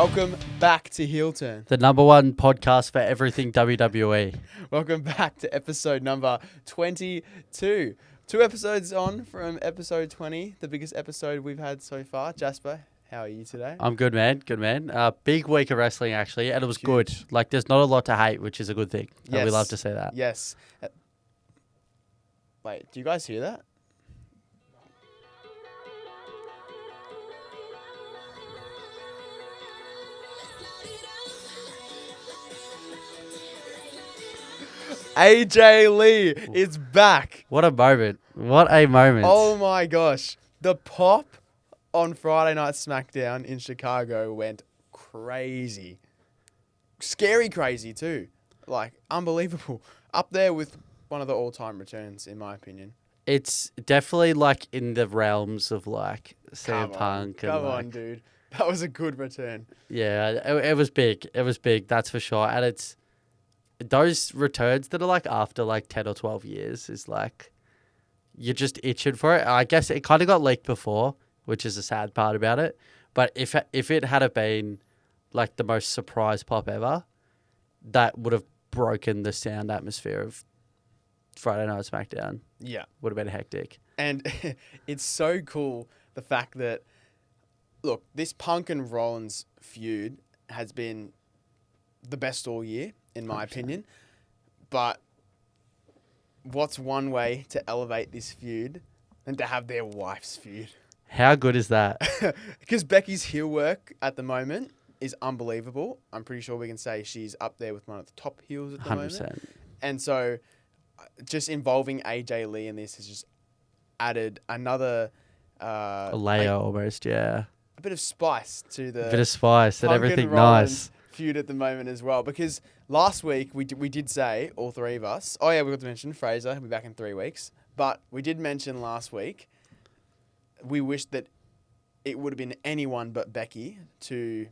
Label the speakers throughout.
Speaker 1: Welcome back to Heel Turn.
Speaker 2: The number one podcast for everything WWE.
Speaker 1: Welcome back to episode number 22. 2 episodes on from episode 20, the biggest episode we've had so far. Jasper, how are you today?
Speaker 2: I'm good, man. Good, man. Big week of wrestling, actually, and it was good. Like, there's not a lot to hate, which is a good thing. Yes. And we love to see that.
Speaker 1: Yes. Wait, do you guys hear that? AJ Lee is back.
Speaker 2: What a moment. What a moment.
Speaker 1: Oh my gosh. The pop on Friday Night Smackdown in Chicago went crazy. Scary crazy too. Like, unbelievable. Up there with one of the all-time returns, in my opinion.
Speaker 2: It's definitely, like, in the realms of, like, CM Punk.
Speaker 1: Come on, dude. That was a good return.
Speaker 2: Yeah, it was big. It was big, that's for sure. And it's those returns that are, like, after, like, 10 or 12 years is, like, you're just itching for it. I guess it kind of got leaked before, which is a sad part about it. But if it had been, like, the most surprise pop ever, that would have broken the sound atmosphere of Friday Night Smackdown.
Speaker 1: Yeah.
Speaker 2: Would have been hectic.
Speaker 1: And it's so cool, the fact that, look, this Punk and Rollins feud has been the best all year, in my 100%. Opinion. But what's one way to elevate this feud than to have their wife's feud?
Speaker 2: How good is that?
Speaker 1: Because Becky's heel work at the moment is unbelievable. I'm pretty sure we can say she's up there with one of the top heels at the
Speaker 2: 100%.
Speaker 1: moment. And so just involving AJ Lee in this has just added another
Speaker 2: a layer almost, yeah.
Speaker 1: A bit of spice to the...
Speaker 2: A bit of spice and everything
Speaker 1: Rollins
Speaker 2: nice.
Speaker 1: Feud at the moment as well. Because last week we did say, all three of us... Oh yeah, we got to mention Fraser. He'll be back in 3 weeks. But we did mention last week, we wished that it would have been anyone but Becky to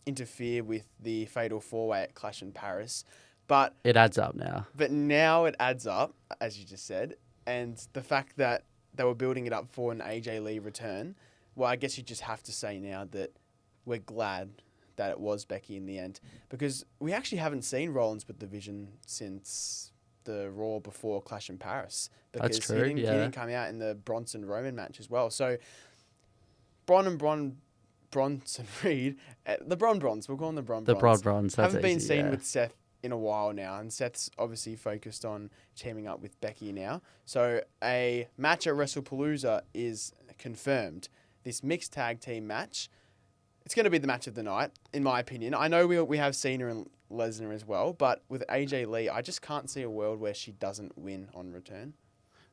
Speaker 1: interfere with the Fatal 4-Way at Clash in Paris. But
Speaker 2: it adds up now.
Speaker 1: But now it adds up, as you just said. And the fact that they were building it up for an AJ Lee return, well, I guess you just have to say now that we're glad that it was Becky in the end. Because we actually haven't seen Rollins with the Vision since the Raw before Clash in Paris. Because
Speaker 2: that's true,
Speaker 1: he didn't come out in the Bronson-Roman match as well. So Bronson Reed, the Brons, we'll call them the Brons.
Speaker 2: The Brons,
Speaker 1: haven't been seen with Seth in a while now, and Seth's obviously focused on teaming up with Becky now. So a match at WrestlePalooza is confirmed. This mixed tag team match, it's going to be the match of the night, in my opinion. I know we have Cena and Lesnar as well, but with AJ Lee, I just can't see a world where she doesn't win on return.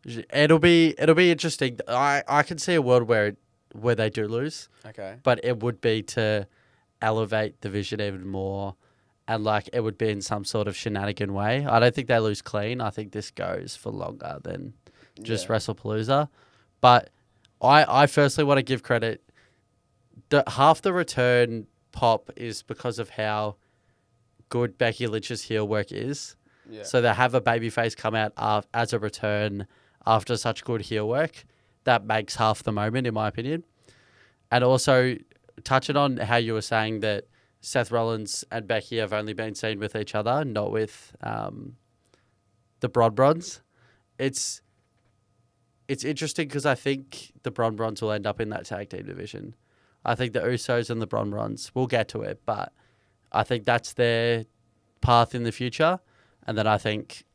Speaker 2: It'll be interesting. I can see a world where they do lose.
Speaker 1: Okay.
Speaker 2: But it would be to elevate the Vision even more. And, like, it would be in some sort of shenanigan way. I don't think they lose clean. I think this goes for longer than just WrestlePalooza. But I firstly want to give credit. Half the return pop is because of how good Becky Lynch's heel work is. Yeah. So they have a babyface come out as a return after such good heel work. That makes half the moment, in my opinion. And also, touching on how you were saying that Seth Rollins and Becky have only been seen with each other, not with the Brons. It's interesting because I think the Brons will end up in that tag team division. I think the Usos and the Brons, we'll get to it, but I think that's their path in the future. And then I think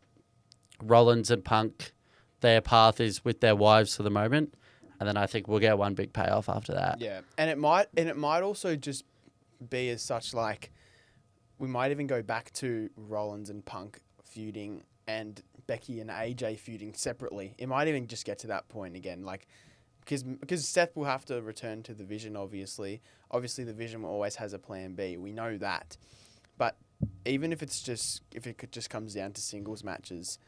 Speaker 2: Rollins and Punk, their path is with their wives for the moment. And then I think we'll get one big payoff after that.
Speaker 1: Yeah, and it might also just be as such, like, we might even go back to Rollins and Punk feuding and Becky and AJ feuding separately. It might even just get to that point again, like, because Seth will have to return to the Vision, obviously. Obviously, the Vision always has a plan B. We know that. But even if it just comes down to singles matches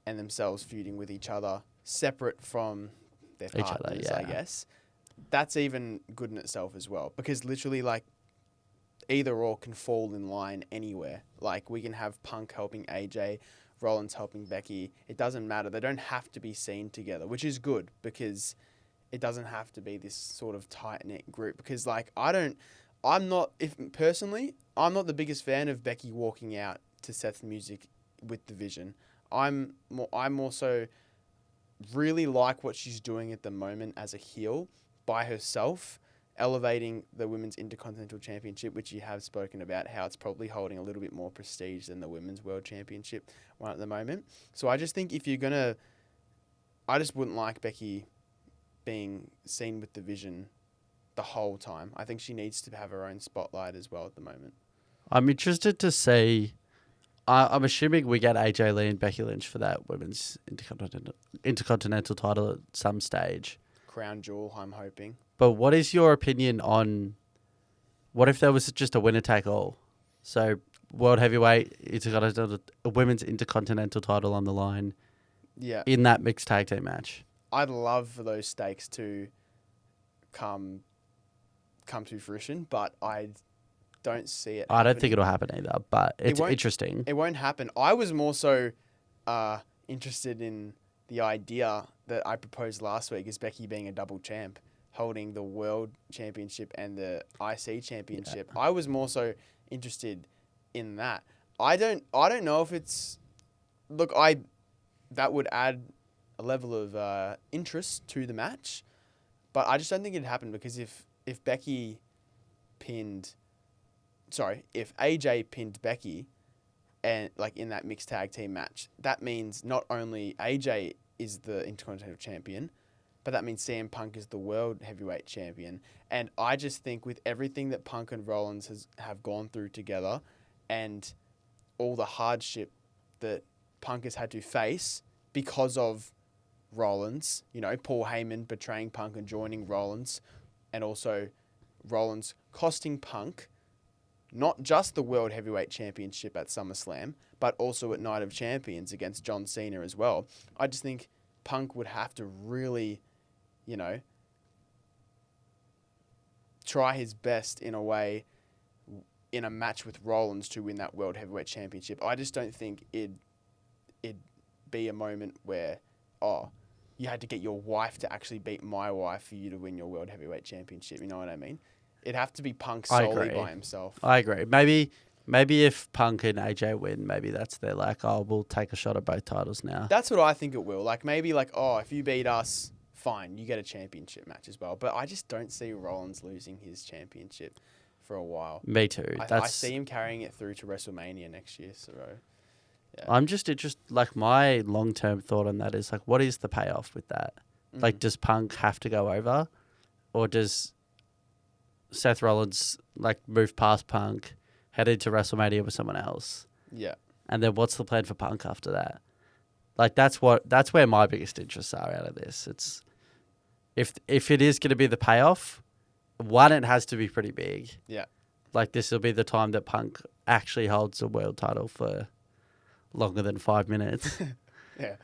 Speaker 1: and themselves feuding with each other, separate from their partners, I guess, that's even good in itself as well. Because literally, like, either or can fall in line anywhere. Like, we can have Punk helping AJ, Rollins helping Becky. It doesn't matter. They don't have to be seen together, which is good because it doesn't have to be this sort of tight-knit group. Because, like, I I'm not the biggest fan of Becky walking out to Seth's music with the Vision. I'm also really like what she's doing at the moment as a heel by herself, elevating the Women's Intercontinental Championship, which you have spoken about, how it's probably holding a little bit more prestige than the Women's World Championship one at the moment. So I just think I just wouldn't like Becky being seen with the Vision the whole time. I think she needs to have her own spotlight as well at the moment.
Speaker 2: I'm interested to see. I'm assuming we get AJ Lee and Becky Lynch for that Women's Intercontinental title at some stage.
Speaker 1: Crown jewel, I'm hoping.
Speaker 2: But what is your opinion on what if there was just a winner take all? So World Heavyweight, a Women's Intercontinental title on the line.
Speaker 1: Yeah.
Speaker 2: In that mixed tag team match.
Speaker 1: I'd love for those stakes to come to fruition, but I don't see it.
Speaker 2: I don't think it'll happen either, but it's interesting.
Speaker 1: It won't happen. I was more so interested in the idea that I proposed last week is Becky being a double champ, holding the World Championship and the IC Championship. Yeah. I was more so interested in that. I don't know if it's... Look, that would add a level of interest to the match, but I just don't think it'd happen because if AJ pinned Becky and like in that mixed tag team match, that means not only AJ is the Intercontinental Champion, but that means CM Punk is the World Heavyweight Champion. And I just think with everything that Punk and Rollins have gone through together and all the hardship that Punk has had to face because of Rollins, Paul Heyman betraying Punk and joining Rollins, and also Rollins costing Punk not just the World Heavyweight Championship at SummerSlam, but also at Night of Champions against John Cena as well. I just think Punk would have to really, try his best in a way in a match with Rollins to win that World Heavyweight Championship. I just don't think it'd be a moment where, you had to get your wife to actually beat my wife for you to win your World Heavyweight Championship. You know what I mean? It'd have to be Punk solely by himself.
Speaker 2: I agree. Maybe if Punk and AJ win, maybe that's their we'll take a shot at both titles now.
Speaker 1: That's what I think it will. Maybe if you beat us, fine, you get a championship match as well. But I just don't see Rollins losing his championship for a while.
Speaker 2: Me too.
Speaker 1: I see him carrying it through to WrestleMania next year. So, yeah.
Speaker 2: I'm just interested. My long-term thought on that is what is the payoff with that? Mm-hmm. Does Punk have to go over, or does Seth Rollins move past Punk, head into WrestleMania with someone else?
Speaker 1: Yeah.
Speaker 2: And then what's the plan for Punk after that? That's where my biggest interests are out of this. It's if it is going to be the payoff, one, it has to be pretty big.
Speaker 1: Yeah.
Speaker 2: This will be the time that Punk actually holds a world title for longer than 5 minutes.
Speaker 1: Yeah.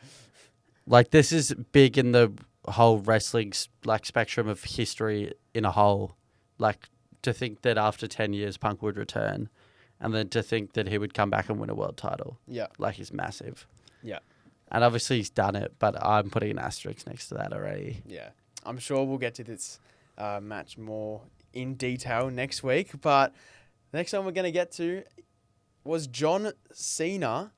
Speaker 2: This is big in the whole wrestling spectrum of history in a whole. To think that after 10 years Punk would return, and then to think that he would come back and win a world title.
Speaker 1: Yeah.
Speaker 2: Is massive.
Speaker 1: Yeah.
Speaker 2: And obviously he's done it, but I'm putting an asterisk next to that already.
Speaker 1: Yeah. I'm sure we'll get to this match more in detail next week, but the next one we're going to get to was John Cena,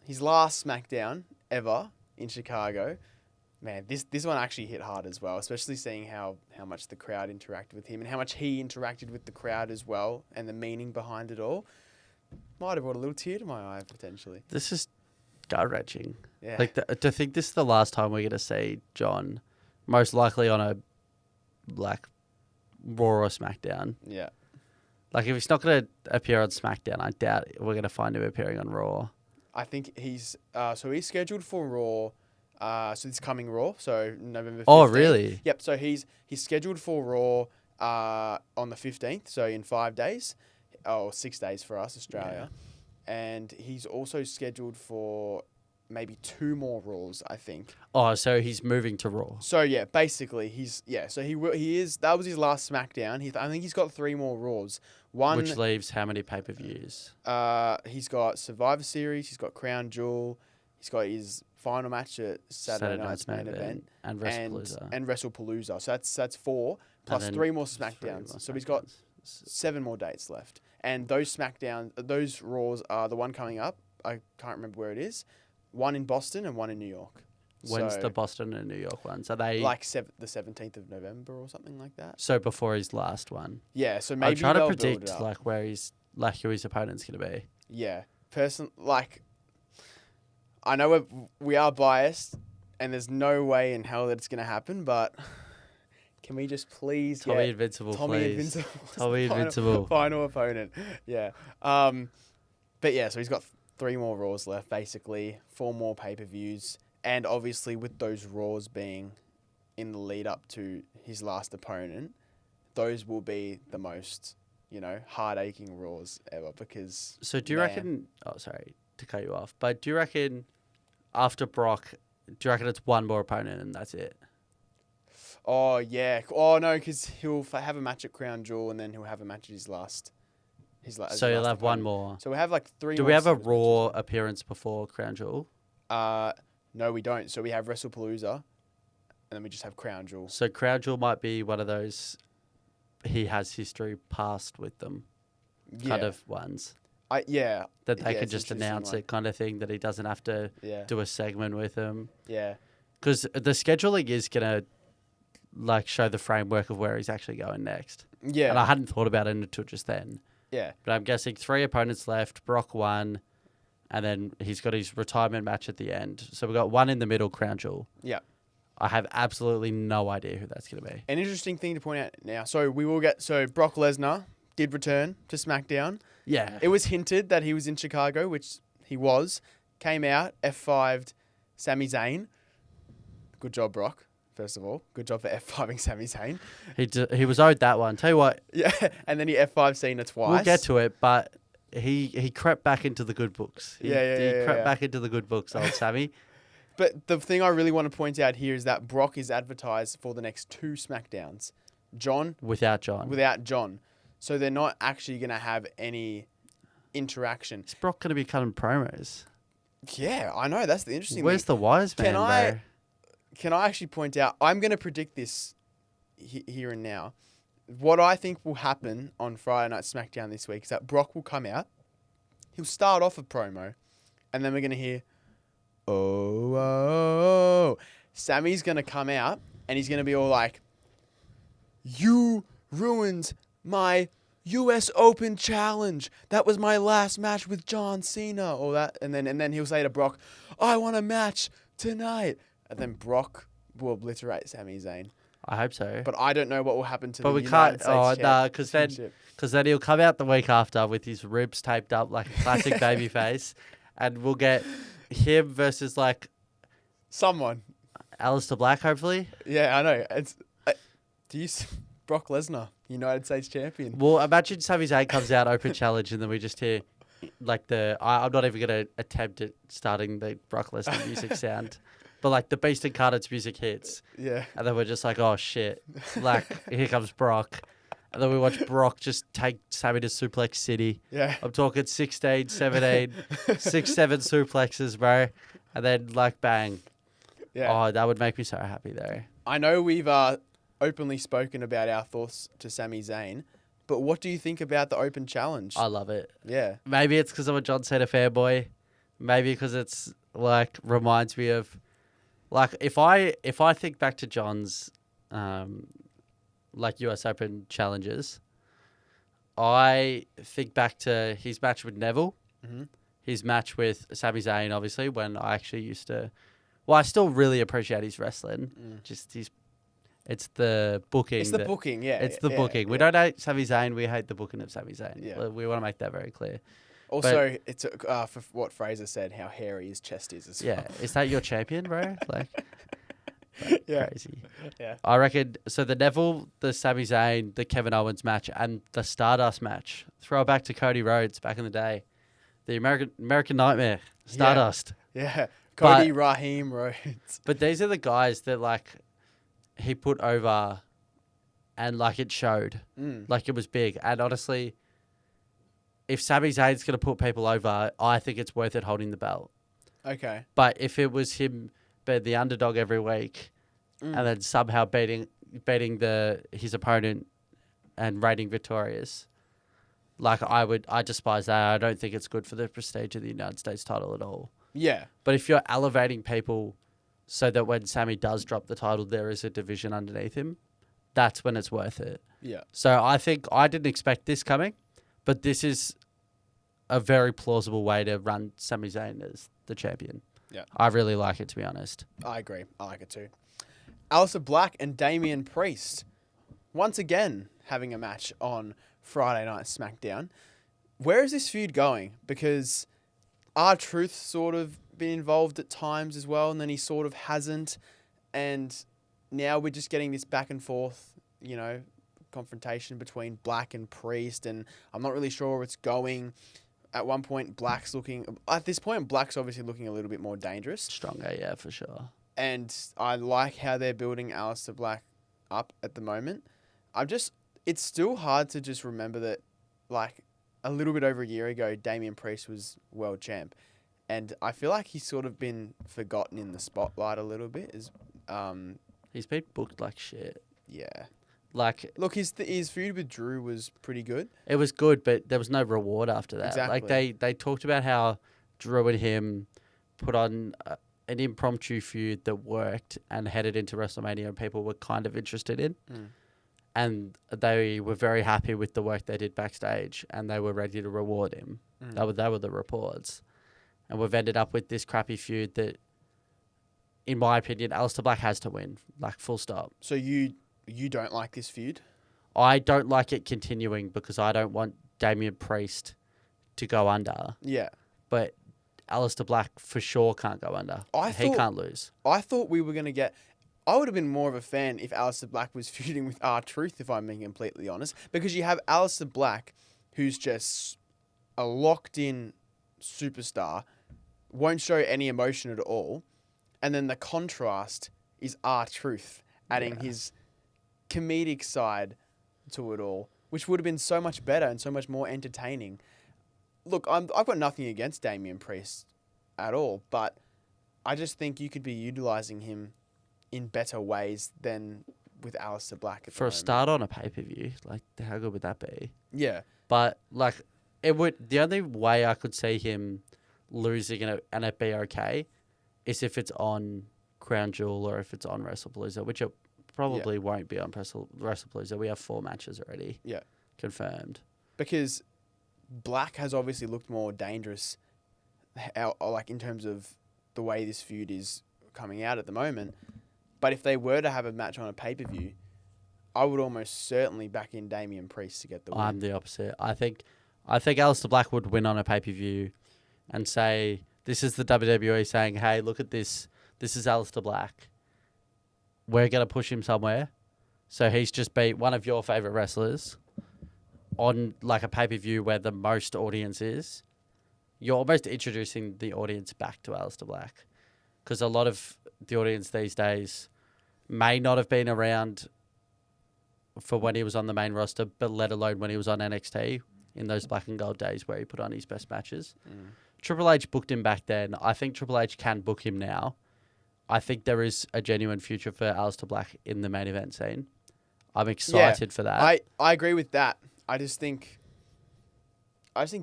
Speaker 1: his last Smackdown ever in Chicago. Man, this one actually hit hard as well, especially seeing how much the crowd interacted with him and how much he interacted with the crowd as well, and the meaning behind it all. Might have brought a little tear to my eye, potentially.
Speaker 2: This is gut-wrenching.
Speaker 1: Yeah.
Speaker 2: To think this is the last time we're going to see John, most likely on a, Raw or SmackDown.
Speaker 1: Yeah.
Speaker 2: If he's not going to appear on SmackDown, I doubt we're going to find him appearing on Raw.
Speaker 1: I think he's scheduled for Raw. So this coming Raw, so November 15th.
Speaker 2: Oh, really?
Speaker 1: Yep. So he's scheduled for Raw on the 15th, so in 5 days, or 6 days for us, Australia. Yeah. And he's also scheduled for maybe 2 more Raws, I think.
Speaker 2: Oh, so he's moving to Raw.
Speaker 1: So yeah, basically so he is. That was his last SmackDown. I think he's got 3 more Raws. One,
Speaker 2: which leaves how many pay-per-views?
Speaker 1: He's got Survivor Series. He's got Crown Jewel. He's got his final match at Saturday Night's Main Event.
Speaker 2: And WrestlePalooza.
Speaker 1: And WrestlePalooza. So that's 4 plus 3 more SMackDowns. So he's got 7 more dates left. And those those Raws are the one coming up. I can't remember where it is. One in Boston and one in New York.
Speaker 2: When's the Boston and New York ones? Are they
Speaker 1: like the 17th of November or something like that?
Speaker 2: So before his last one.
Speaker 1: Yeah, so maybe
Speaker 2: I'm trying to
Speaker 1: they'll
Speaker 2: predict
Speaker 1: build it up.
Speaker 2: like where he's like who his opponent's gonna be.
Speaker 1: Yeah, I know we are biased, and there's no way in hell that it's gonna happen. But can we just please
Speaker 2: Tommy
Speaker 1: get
Speaker 2: Invincible,
Speaker 1: Tommy
Speaker 2: please.
Speaker 1: Invincible,
Speaker 2: Tommy Invincible.
Speaker 1: final opponent? Yeah. But yeah, so he's got 3 more Raws left, basically 4 more pay-per-views, and obviously with those Raws being in the lead up to his last opponent, those will be the most, heart-aching Raws ever because.
Speaker 2: So do you reckon? Oh, sorry to cut you off, but do you reckon after Brock, do you reckon it's one more opponent and that's it?
Speaker 1: Oh yeah. Oh no, because he'll have a match at Crown Jewel and then he'll have a match at his last.
Speaker 2: So you'll have one more.
Speaker 1: So we have like 3.
Speaker 2: Do we have a Raw appearance before Crown Jewel?
Speaker 1: No, we don't. So we have WrestlePalooza, and then we just have Crown Jewel.
Speaker 2: So Crown Jewel might be one of those. He has history past with them, kind of ones. That they can just announce it, kind of thing. That he doesn't have to do a segment with them.
Speaker 1: Yeah.
Speaker 2: Because the scheduling is gonna show the framework of where he's actually going next.
Speaker 1: Yeah.
Speaker 2: And I hadn't thought about it until just then.
Speaker 1: Yeah.
Speaker 2: But I'm guessing 3 opponents left. Brock won, and then he's got his retirement match at the end. So we've got one in the middle, Crown Jewel.
Speaker 1: Yeah.
Speaker 2: I have absolutely no idea who that's going to be.
Speaker 1: An interesting thing to point out now. So Brock Lesnar did return to Smackdown.
Speaker 2: Yeah.
Speaker 1: It was hinted that he was in Chicago, which he was. Came out, F5'd Sami Zayn. Good job, Brock. First of all, good job for F5ing Sami Zayn.
Speaker 2: He was owed that one. Tell you what.
Speaker 1: Yeah, and then he F5 Cena twice.
Speaker 2: We'll get to it, but he crept back into the good books. He crept back into the good books, old Sammy.
Speaker 1: But the thing I really want to point out here is that Brock is advertised for the next 2 Smackdowns.
Speaker 2: Without John.
Speaker 1: So they're not actually going to have any interaction.
Speaker 2: Is Brock going to be cutting promos?
Speaker 1: Yeah, I know. That's the interesting
Speaker 2: Where's
Speaker 1: thing.
Speaker 2: the wise man, bro?
Speaker 1: Can I actually point out, I'm going to predict this here and now. What I think will happen on Friday Night SmackDown this week is that Brock will come out. He'll start off a promo. And then we're going to hear, oh. Sammy's going to come out and he's going to be all like, you ruined my US Open challenge. That was my last match with John Cena. Or that. And then he'll say to Brock, I want a match tonight. And then Brock will obliterate Sami Zayn.
Speaker 2: I hope so.
Speaker 1: But I don't know what will happen to
Speaker 2: but
Speaker 1: the
Speaker 2: we
Speaker 1: United
Speaker 2: can't.
Speaker 1: States
Speaker 2: Because then he'll come out the week after with his ribs taped up like a classic babyface, and we'll get him versus
Speaker 1: someone.
Speaker 2: Aleister Black, hopefully.
Speaker 1: Yeah, I know. It's Brock Lesnar, United States champion.
Speaker 2: Well, imagine Sami Zayn comes out open challenge, and then we just hear I'm not even going to attempt at starting the Brock Lesnar music sound. But the Beast Incarnate's music hits.
Speaker 1: Yeah.
Speaker 2: And then we're just like, oh shit. Here comes Brock. And then we watch Brock just take Sammy to Suplex City.
Speaker 1: Yeah.
Speaker 2: I'm talking 16, 17, 6, 7 suplexes, bro. And then bang.
Speaker 1: Yeah.
Speaker 2: Oh, that would make me so happy though.
Speaker 1: I know we've openly spoken about our thoughts to Sami Zayn, but what do you think about the open challenge?
Speaker 2: I love it.
Speaker 1: Yeah.
Speaker 2: Maybe it's because I'm a John Cena fanboy. Maybe because it's reminds me of if I think back to John's US Open challenges, I think back to his match with Neville, his match with Sami Zayn, obviously, when I actually used to. Well, I still really appreciate his wrestling. It's the booking.
Speaker 1: It's the booking, yeah.
Speaker 2: It's the booking. We don't hate Sami Zayn. We hate the booking of Sami Zayn.
Speaker 1: Yeah.
Speaker 2: We want to make that very clear.
Speaker 1: Also, it's for what Fraser said, how hairy his chest is as well.
Speaker 2: Yeah. Is that your champion, bro?
Speaker 1: Yeah.
Speaker 2: Crazy.
Speaker 1: Yeah.
Speaker 2: I reckon, so the Neville, the Sami Zayn, the Kevin Owens match, and the Stardust match. Throw it back to Cody Rhodes back in the day. The American Nightmare. Stardust.
Speaker 1: Yeah. Cody Raheem Rhodes.
Speaker 2: But these are the guys that, he put over and, it showed. It was big. And honestly, if Sami Zayn's going to put people over, I think it's worth it holding the belt.
Speaker 1: Okay.
Speaker 2: But if it was him being the underdog every week and then somehow beating his opponent and reigning victorious. Like, I despise that. I don't think it's good for the prestige of the United States title at all.
Speaker 1: Yeah.
Speaker 2: But if you're elevating people so that when Sami does drop the title, there is a division underneath him, that's when it's worth it.
Speaker 1: Yeah.
Speaker 2: So I think I didn't expect this coming, but this is a very plausible way to run Sami Zayn as the champion.
Speaker 1: Yeah.
Speaker 2: I really like it, to be honest.
Speaker 1: I agree. I like it too. Aleister Black and Damian Priest once again having a match on Friday Night SmackDown. Where is this feud going? Because R-Truth sort of been involved at times as well, and then he sort of hasn't. And now we're just getting this back and forth, confrontation between Black and Priest, and I'm not really sure where it's going. At one point, Black's obviously looking a little bit more dangerous.
Speaker 2: Stronger, yeah, for sure.
Speaker 1: And I like how they're building Aleister Black up at the moment. It's still hard to just remember that, like, a little bit over a year ago, Damian Priest was world champ. And I feel like he's sort of been forgotten in the spotlight a little bit.
Speaker 2: He's been booked like shit.
Speaker 1: Yeah.
Speaker 2: Like,
Speaker 1: look, his feud with Drew was pretty good.
Speaker 2: It was good, but there was no reward after that.
Speaker 1: Exactly.
Speaker 2: Like, they talked about how Drew and him put on an impromptu feud that worked and headed into WrestleMania and people were kind of interested in.
Speaker 1: Mm.
Speaker 2: And they were very happy with the work they did backstage and they were ready to reward him.
Speaker 1: Mm.
Speaker 2: That were the reports. And we've ended up with this crappy feud that, in my opinion, Aleister Black has to win. Like, full stop.
Speaker 1: So you don't like this feud?
Speaker 2: I don't like it continuing because I don't want Damian Priest to go under.
Speaker 1: Yeah.
Speaker 2: But Aleister Black for sure can't go under. He can't lose.
Speaker 1: I thought we were going to get... I would have been more of a fan if Aleister Black was feuding with R-Truth, if I'm being completely honest. Because you have Aleister Black, who's just a locked-in superstar, won't show any emotion at all. And then the contrast is R-Truth, adding his comedic side to it all, which would have been so much better and so much more entertaining. Look, I've got nothing against Damian Priest at all, but I just think you could be utilising him in better ways than with Aleister Black.
Speaker 2: For a start on a pay-per-view, like, how good would that be?
Speaker 1: Yeah.
Speaker 2: But, like, the only way I could see him losing and it be okay is if it's on Crown Jewel or if it's on WrestlePalooza, which it probably won't be on WrestlePalooza. We have 4 matches already confirmed. Because
Speaker 1: Black has obviously looked more dangerous, like, in terms of the way this feud is coming out at the moment. But if they were to have a match on a pay-per-view, I would almost certainly back in Damian Priest to get the win.
Speaker 2: I'm the opposite. I think Aleister Black would win on a pay-per-view and say, this is the WWE saying, hey, look at this. This is Aleister Black. We're going to push him somewhere. So he's just beat one of your favourite wrestlers on, like, a pay-per-view where the most audience is. You're almost introducing the audience back to Aleister Black. Because a lot of the audience these days may not have been around for when he was on the main roster, but let alone when he was on NXT in those black and gold days where he put on his best matches. Mm. Triple H booked him back then. I think Triple H can book him now. I think there is a genuine future for Aleister Black in the main event scene. I'm excited for that.
Speaker 1: I agree with that. I just think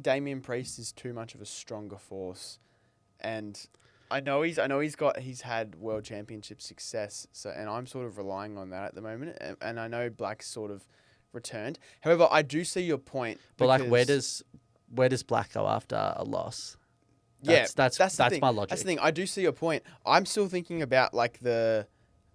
Speaker 1: Damian Priest is too much of a stronger force, and I know he's had world championship success, and I'm sort of relying on that at the moment. And I know Black's sort of returned. However, I do see your point.
Speaker 2: But, like, where does Black go after a loss? That's my logic.
Speaker 1: That's the thing. I do see your point. I'm still thinking about, like,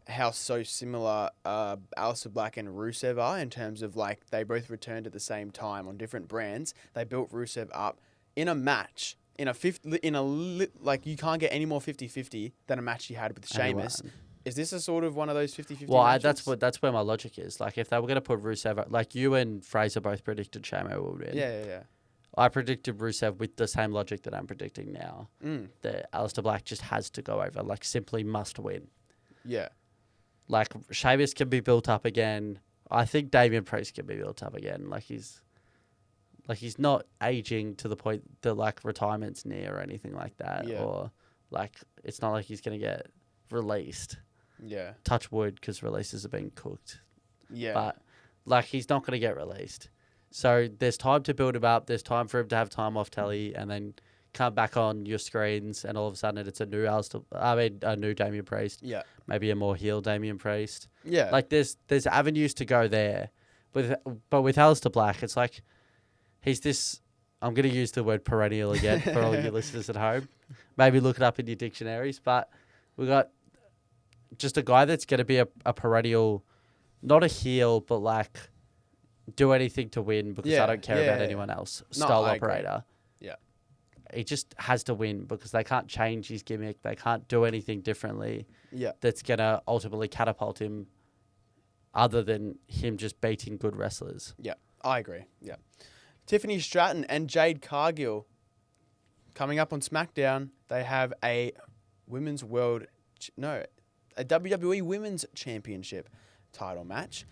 Speaker 1: how so similar Aleister Black and Rusev are in terms of, like, they both returned at the same time on different brands. They built Rusev up in a match. You can't get any more 50-50 than a match he had with Sheamus. Is this a sort of one of those 50-50 matches?
Speaker 2: That's where my logic is. Like, if they were going to put Rusev, like, you and Fraser both predicted Sheamus would win.
Speaker 1: Yeah.
Speaker 2: I predicted Rusev with the same logic that I'm predicting now. That Aleister Black just has to go over, like, simply must win.
Speaker 1: Yeah.
Speaker 2: Like, Sheamus can be built up again. I think Damian Priest can be built up again. Like, he's not aging to the point that, like, retirement's near or anything like that. Yeah. Or, like, it's not like he's going to get released.
Speaker 1: Yeah.
Speaker 2: Touch wood, because releases are being cooked.
Speaker 1: Yeah.
Speaker 2: But, Like, he's not going to get released. So there's time to build him up. There's time for him to have time off telly and then come back on your screens, and all of a sudden it's a new Damian Priest.
Speaker 1: Yeah.
Speaker 2: Maybe a more heel Damian Priest.
Speaker 1: Yeah.
Speaker 2: Like, there's avenues to go there. But with Aleister Black, it's like he's this... I'm going to use the word perennial again for all you listeners at home. Maybe look it up in your dictionaries. But we got just a guy that's going to be a perennial, not a heel, but like do anything to win because I don't care about anyone else. Style operator.
Speaker 1: Yeah.
Speaker 2: He just has to win because they can't change his gimmick. They can't do anything differently.
Speaker 1: Yeah.
Speaker 2: That's going to ultimately catapult him other than him just beating good wrestlers.
Speaker 1: Yeah, I agree. Yeah. Tiffany Stratton and Jade Cargill coming up on SmackDown. They have a WWE Women's Championship title match.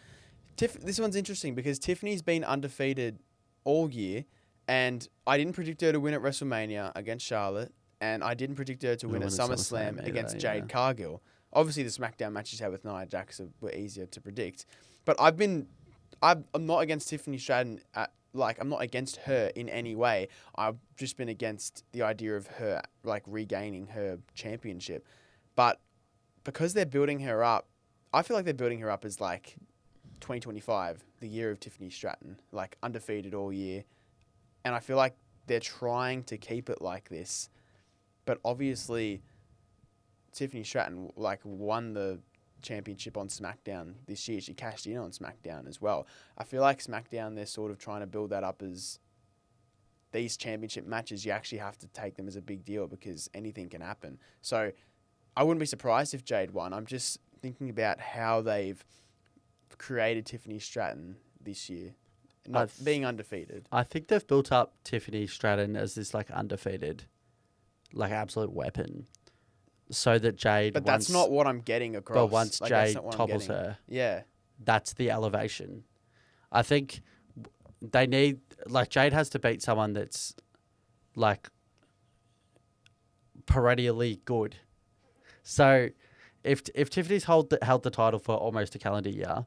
Speaker 1: This one's interesting because Tiffany's been undefeated all year, and I didn't predict her to win at WrestleMania against Charlotte, and I didn't predict her to win at SummerSlam against Jade Cargill. Obviously, the SmackDown matches she had with Nia Jax were easier to predict, but I'm not against Tiffany Stratton. I'm not against her in any way. I've just been against the idea of her regaining her championship, but because they're building her up, I feel like they're building her up as 2025, the year of Tiffany Stratton, undefeated all year. And I feel like they're trying to keep it like this. But obviously, Tiffany Stratton, won the championship on SmackDown this year. She cashed in on SmackDown as well. I feel like SmackDown, they're sort of trying to build that up as these championship matches, you actually have to take them as a big deal because anything can happen. So I wouldn't be surprised if Jade won. I'm just thinking about how they've created Tiffany Stratton this year, not being undefeated.
Speaker 2: I think they've built up Tiffany Stratton as this undefeated, absolute weapon, so that Jade.
Speaker 1: But that's not what I'm getting across.
Speaker 2: But once Jade topples her,
Speaker 1: yeah,
Speaker 2: that's the elevation. I think they need Jade has to beat someone that's perennially good. So if Tiffany's held the title for almost a calendar year,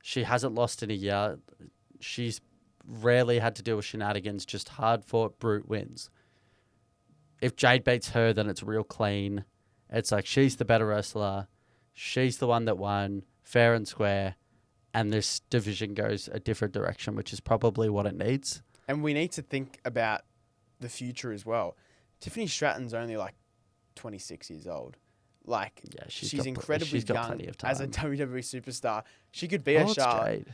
Speaker 2: she hasn't lost in a year. She's rarely had to deal with shenanigans, just hard-fought brute wins. If Jade beats her, then it's real clean. It's she's the better wrestler. She's the one that won, fair and square, and this division goes a different direction, which is probably what it needs.
Speaker 1: And we need to think about the future as well. Tiffany Stratton's only 26 years old. She's incredibly young as a WWE superstar. She could be a Charlotte.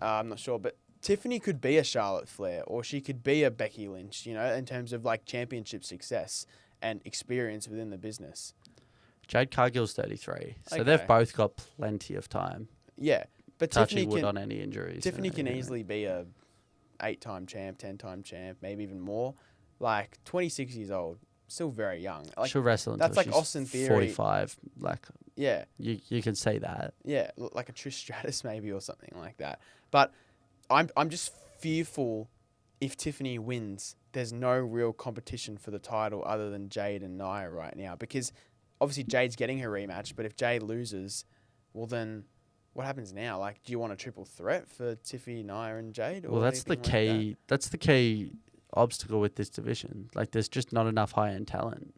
Speaker 1: I'm not sure, but Tiffany could be a Charlotte Flair, or she could be a Becky Lynch, in terms of championship success and experience within the business.
Speaker 2: Jade Cargill's 33, so they've both got plenty of time.
Speaker 1: Yeah, but
Speaker 2: Tiffany wood on any injuries.
Speaker 1: Tiffany can easily be a 8-time champ, 10-time champ, maybe even more. 26 years old. Still very young.
Speaker 2: She'll wrestle until
Speaker 1: that's
Speaker 2: she's
Speaker 1: Austin Theory.
Speaker 2: 45.
Speaker 1: Yeah,
Speaker 2: you can say that.
Speaker 1: Yeah, like a Trish Stratus maybe or something like that. But I'm just fearful if Tiffany wins, there's no real competition for the title other than Jade and Nia right now, because obviously Jade's getting her rematch. But if Jade loses, well then, what happens now? Do you want a triple threat for Tiffany, Nia, and Jade?
Speaker 2: Well, that's the key. That's the key obstacle with this division. There's just not enough high-end talent.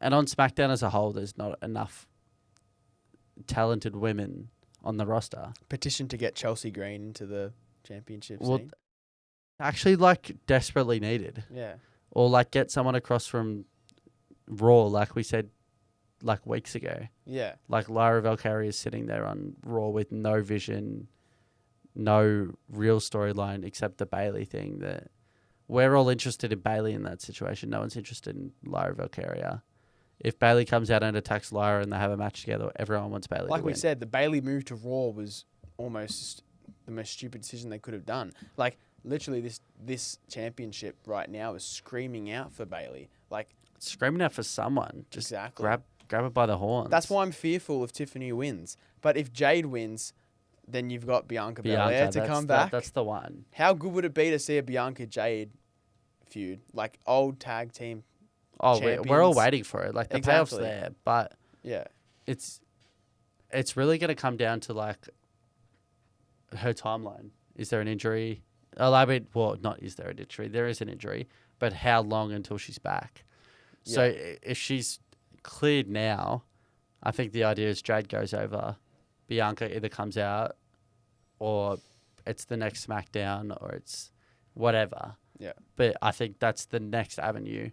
Speaker 2: And on SmackDown as a whole, there's not enough talented women on the roster.
Speaker 1: Petition to get Chelsea Green into the championship scene.
Speaker 2: Actually, desperately needed.
Speaker 1: Yeah.
Speaker 2: Or, get someone across from Raw, like we said, weeks ago.
Speaker 1: Yeah.
Speaker 2: Lyra Valkyrie is sitting there on Raw with no vision, no real storyline except the Bayley thing that... We're all interested in Bayley in that situation. No one's interested in Lyra Valkyria. If Bayley comes out and attacks Lyra and they have a match together, everyone wants Bayley to win.
Speaker 1: Like we said, the Bayley move to Raw was almost the most stupid decision they could have done. Literally, this championship right now is screaming out for Bayley.
Speaker 2: Screaming out for someone. Just
Speaker 1: exactly.
Speaker 2: Grab it by the horns.
Speaker 1: That's why I'm fearful if Tiffany wins. But if Jade wins, then you've got Bianca Belair to come back.
Speaker 2: That's the one.
Speaker 1: How good would it be to see a Bianca Jade feud, old tag team?
Speaker 2: We're all waiting for it. The payoff's there, but
Speaker 1: yeah,
Speaker 2: it's really going to come down to her timeline. Is there an injury? Elaborate. Well, not is there an injury? There is an injury, but how long until she's back?
Speaker 1: Yeah.
Speaker 2: So if she's cleared now, I think the idea is Jade goes over, Bianca either comes out, or it's the next SmackDown, or it's whatever.
Speaker 1: Yeah.
Speaker 2: But I think that's the next avenue.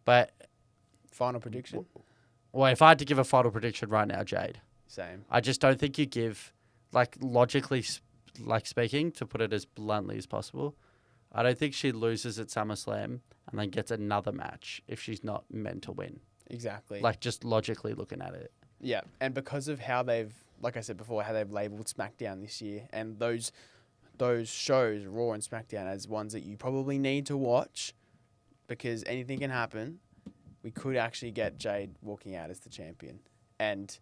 Speaker 2: But
Speaker 1: Final prediction?
Speaker 2: well, if I had to give a final prediction right now, Jade.
Speaker 1: Same.
Speaker 2: I just don't think you give, like, logically, speaking, to put it as bluntly as possible, I don't think she loses at SummerSlam and then gets another match if she's not meant to win.
Speaker 1: Exactly.
Speaker 2: Like, just logically looking at it.
Speaker 1: Yeah, and because of how they've, like I said before, how they've labelled SmackDown this year, and those shows, Raw and SmackDown, as ones that you probably need to watch, because anything can happen, we could actually get Jade walking out as the champion. And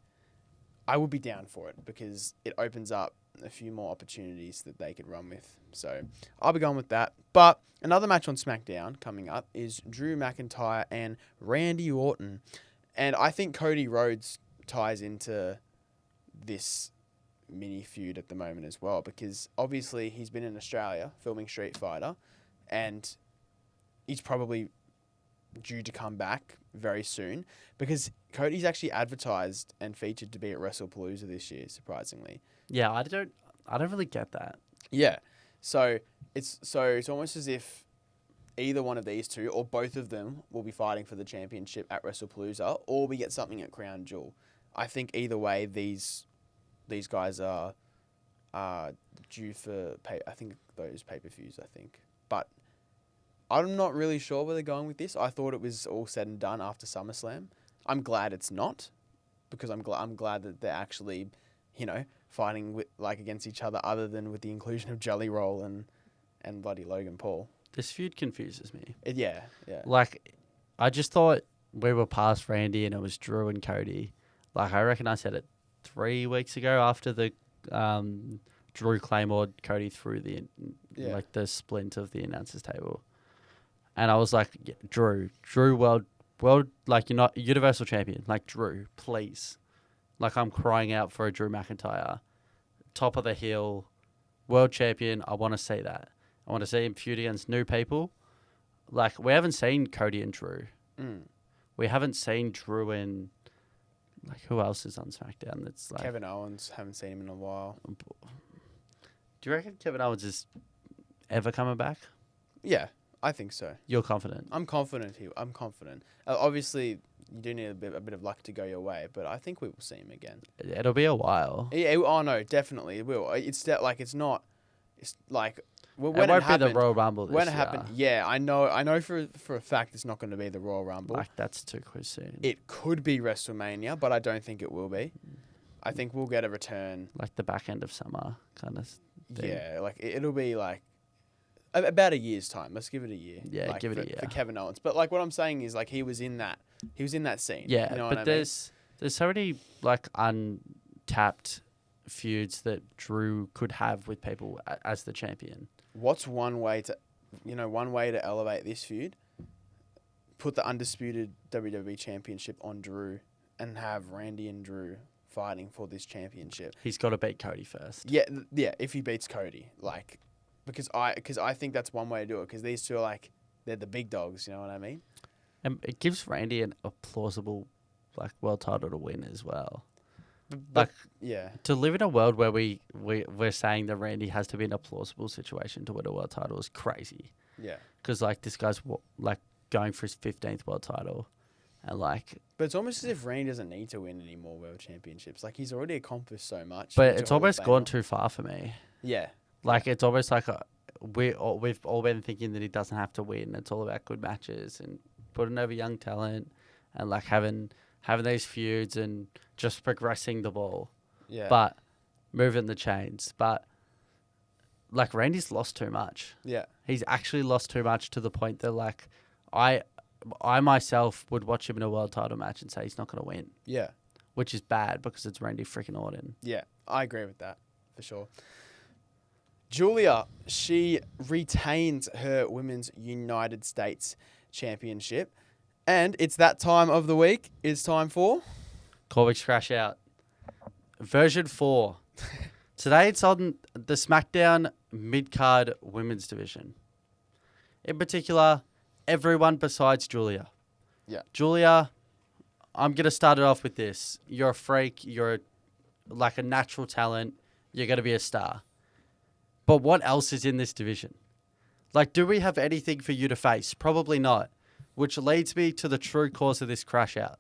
Speaker 1: I would be down for it, because it opens up a few more opportunities that they could run with. So I'll be going with that. But another match on SmackDown coming up is Drew McIntyre and Randy Orton. And I think Cody Rhodes ties into this mini feud at the moment as well, because obviously he's been in Australia filming Street Fighter, and he's probably due to come back very soon, because Cody's actually advertised and featured to be at WrestlePalooza this year, surprisingly.
Speaker 2: Yeah, I don't really get that.
Speaker 1: Yeah. So it's almost as if either one of these two or both of them will be fighting for the championship at WrestlePalooza, or we get something at Crown Jewel. I think either way, these guys are due for I think those pay-per-views, I think. But I'm not really sure where they're going with this. I thought it was all said and done after SummerSlam. I'm glad it's not, because I'm glad that they're actually, fighting with, like, against each other than with the inclusion of Jelly Roll and bloody Logan Paul.
Speaker 2: This feud confuses me.
Speaker 1: Yeah.
Speaker 2: Like, I just thought we were past Randy and it was Drew and Cody. Like, I reckon I said it 3 weeks ago after the Drew Claymore Cody through the splint of the announcers table. And I was like, yeah, Drew, world, like, you're not Universal Champion. Like, Drew, please. Like, I'm crying out for a Drew McIntyre. Top of the hill, world champion. I want to see that. I want to see him feud against new people. Like, we haven't seen Cody and Drew. We haven't seen Drew and, like, who else is on SmackDown that's like...
Speaker 1: Kevin Owens, haven't seen him in a while.
Speaker 2: Do you reckon Kevin Owens is ever coming back?
Speaker 1: Yeah, I think so.
Speaker 2: You're confident?
Speaker 1: I'm confident. Obviously, you do need a bit of luck to go your way, but I think we will see him again.
Speaker 2: It'll be a while.
Speaker 1: Yeah, oh no, definitely it will. It's not. It's like when
Speaker 2: it won't
Speaker 1: happened,
Speaker 2: be the Royal Rumble this
Speaker 1: when it
Speaker 2: year.
Speaker 1: happened. Yeah, I know for a fact it's not going to be the Royal Rumble.
Speaker 2: Like, that's too soon.
Speaker 1: It could be WrestleMania, but I don't think it will be. I think we'll get a return.
Speaker 2: Like the back end of summer kind of thing.
Speaker 1: Yeah, like it'll be like about a year's time. Let's give it a year.
Speaker 2: Yeah,
Speaker 1: like,
Speaker 2: give it a year.
Speaker 1: For Kevin Owens. But like what I'm saying is, like, he was in that scene.
Speaker 2: Yeah,
Speaker 1: you know
Speaker 2: but
Speaker 1: what I mean?
Speaker 2: there's so many, like, untapped feuds that Drew could have with people as the champion.
Speaker 1: What's one way to elevate this feud? Put the undisputed WWE Championship on Drew and have Randy and Drew fighting for this championship.
Speaker 2: He's got to beat Cody first.
Speaker 1: Yeah. If he beats Cody, like, because I think that's one way to do it. Because these two are like, they're the big dogs. You know what I mean?
Speaker 2: And it gives Randy a plausible, like, world title to win as well.
Speaker 1: But yeah,
Speaker 2: to live in a world where we're saying that Randy has to be in a plausible situation to win a world title is crazy.
Speaker 1: Yeah.
Speaker 2: Because, like, this guy's like going for his 15th world title, and like.
Speaker 1: But it's almost as if Randy doesn't need to win any more world championships. Like, he's already accomplished so much.
Speaker 2: But it's almost gone too far for me.
Speaker 1: Yeah.
Speaker 2: Like, it's almost like we've all been thinking that he doesn't have to win. It's all about good matches and putting over young talent and, like, having these feuds and just progressing the ball.
Speaker 1: Yeah.
Speaker 2: But moving the chains. But, like, Randy's lost too much.
Speaker 1: Yeah.
Speaker 2: He's actually lost too much to the point that, like, I myself would watch him in a world title match and say he's not going to win.
Speaker 1: Yeah.
Speaker 2: Which is bad because it's Randy freaking Orton.
Speaker 1: Yeah, I agree with that for sure. Giulia, she retains her Women's United States Championship. And it's that time of the week. It's time for...
Speaker 2: CORMICK'S Crash Out. Version 4. Today it's on the SmackDown mid-card women's division. In particular, everyone besides Giulia.
Speaker 1: Yeah.
Speaker 2: Giulia, I'm going to start it off with this. You're a freak. You're like a natural talent. You're going to be a star. But what else is in this division? Like, do we have anything for you to face? Probably not. Which leads me to the true cause of this crash out.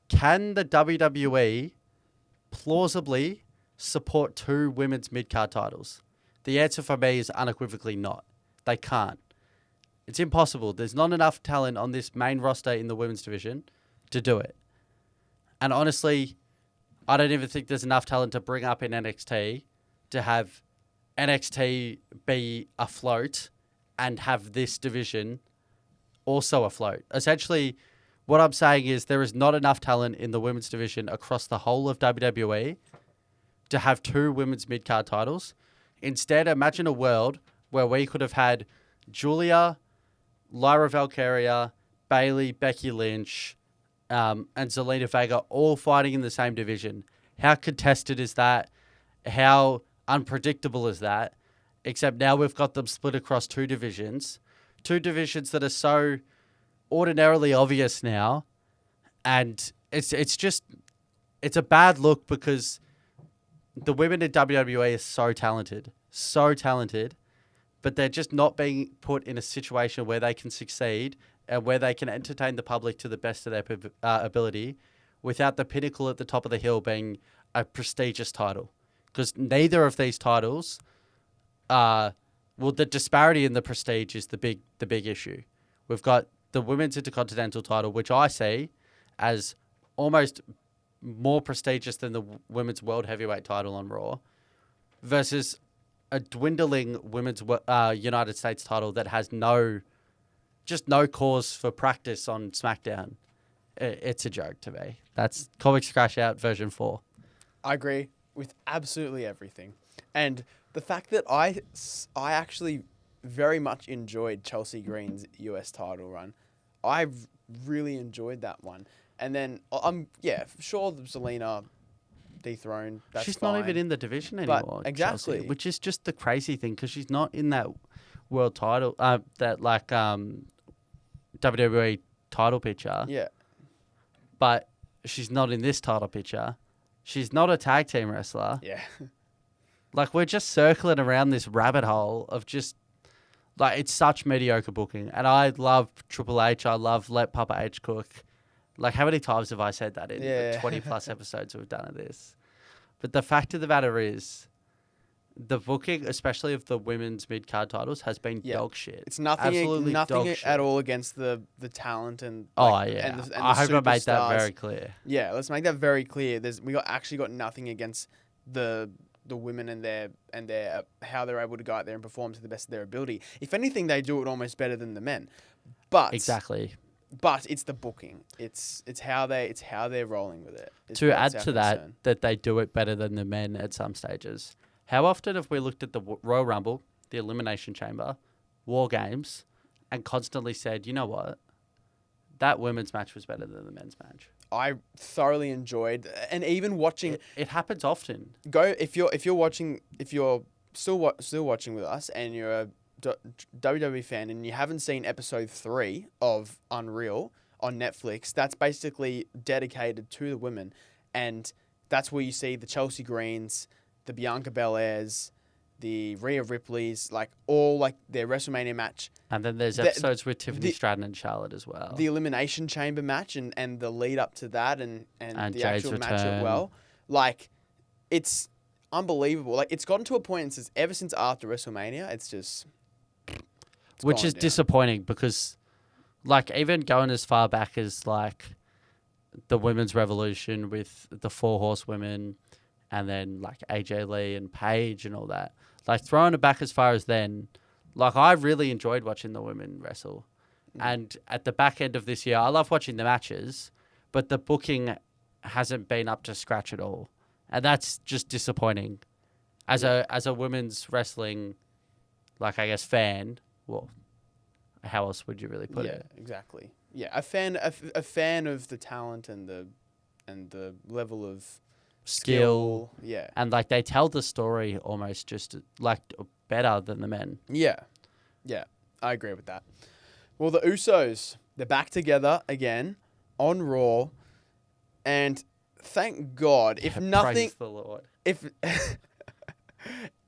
Speaker 2: Can the WWE plausibly support 2 women's mid-card titles? The answer for me is unequivocally not. They can't. It's impossible. There's not enough talent on this main roster in the women's division to do it. And honestly, I don't even think there's enough talent to bring up in NXT to have NXT be afloat and have this division also afloat. Essentially, what I'm saying is there is not enough talent in the women's division across the whole of WWE to have 2 women's mid-card titles. Instead, imagine a world where we could have had Giulia, Lyra Valkyria, Bayley, Becky Lynch, and Zelina Vega all fighting in the same division. How contested is that? How unpredictable is that? Except now we've got them split across 2 divisions. 2 divisions that are so ordinarily obvious now. And it's a bad look because the women in WWE are so talented, but they're just not being put in a situation where they can succeed and where they can entertain the public to the best of their ability without the pinnacle at the top of the hill being a prestigious title. Because neither of these titles, the disparity in the prestige is the big issue. We've got the Women's Intercontinental title, which I see as almost more prestigious than the Women's World Heavyweight title on Raw, versus a dwindling Women's United States title that has no cause for practice on SmackDown. It's a joke to me. That's Comics Crash Out version 4. I
Speaker 1: agree with absolutely everything. And the fact that I actually very much enjoyed Chelsea Green's US title run. I really enjoyed that one. And then, sure, Zelina dethroned. That's
Speaker 2: she's
Speaker 1: fine.
Speaker 2: not even in the division anymore.
Speaker 1: Exactly.
Speaker 2: Chelsea, which is just the crazy thing because she's not in that world title, WWE title picture.
Speaker 1: Yeah.
Speaker 2: But she's not in this title picture. She's not a tag team wrestler.
Speaker 1: Yeah.
Speaker 2: Like, we're just circling around this rabbit hole of just, like, it's such mediocre booking. And I love Triple H. I love Let Papa H cook. Like, how many times have I said that in the 20-plus episodes we've done of this? But the fact of the matter is, the booking, especially of the women's mid-card titles, has been dog shit.
Speaker 1: It's nothing at all against the talent and
Speaker 2: I hope I made that very clear.
Speaker 1: Yeah, let's make that very clear. We actually got nothing against the women and their how they're able to go out there and perform to the best of their ability. If anything, they do it almost better than the men. But
Speaker 2: exactly.
Speaker 1: But it's the booking. It's how they're rolling with it.
Speaker 2: To add to that they do it better than the men at some stages. How often have we looked at the Royal Rumble, the Elimination Chamber, War Games, and constantly said, you know what, that women's match was better than the men's match?
Speaker 1: I thoroughly enjoyed, and even watching.
Speaker 2: It happens often.
Speaker 1: If you're still watching with us, and you're a WWE fan, and you haven't seen episode 3 of Unreal on Netflix, that's basically dedicated to the women, and that's where you see the Chelsea Greens, the Bianca Belairs, the Rhea Ripleys, all their WrestleMania match.
Speaker 2: And then there's episodes with Tiffany, Stratton, and Charlotte as well.
Speaker 1: The Elimination Chamber match and the lead up to that and the
Speaker 2: Jade's
Speaker 1: actual
Speaker 2: return.
Speaker 1: match as well. It's unbelievable. It's gotten to a point ever since after WrestleMania, it's just...
Speaker 2: Which is disappointing because, even going as far back as, the Women's Revolution with the 4 Horsewomen and then, AJ Lee and Paige and all that. Throwing it back as far as then, I really enjoyed watching the women wrestle. And at the back end of this year, I love watching the matches, but the booking hasn't been up to scratch at all. And that's just disappointing. As a women's wrestling, fan... Well, how else would you really put it?
Speaker 1: Yeah, exactly. Yeah, a fan of the talent and the level of
Speaker 2: skill.
Speaker 1: Yeah.
Speaker 2: And like they tell the story almost just like better than the men.
Speaker 1: Yeah. Yeah. I agree with that. Well, the Usos, they're back together again on Raw. And thank God, if nothing,
Speaker 2: Praise the Lord.
Speaker 1: if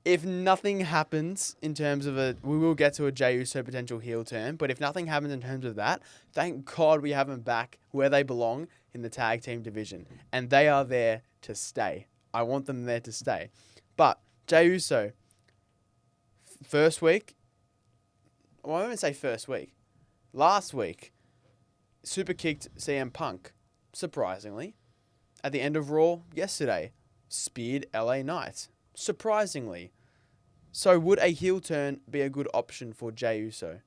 Speaker 1: if nothing happens in terms of we will get to a Jey Uso potential heel turn, but if nothing happens in terms of that, thank God we have them back where they belong in the tag team division. And they are there to stay. I want them there to stay. But Jey Uso, first week, well, I won't say first week, last week, super kicked CM Punk, surprisingly. At the end of Raw yesterday, speared LA Knight. Surprisingly. So would a heel turn be a good option for Jey Uso?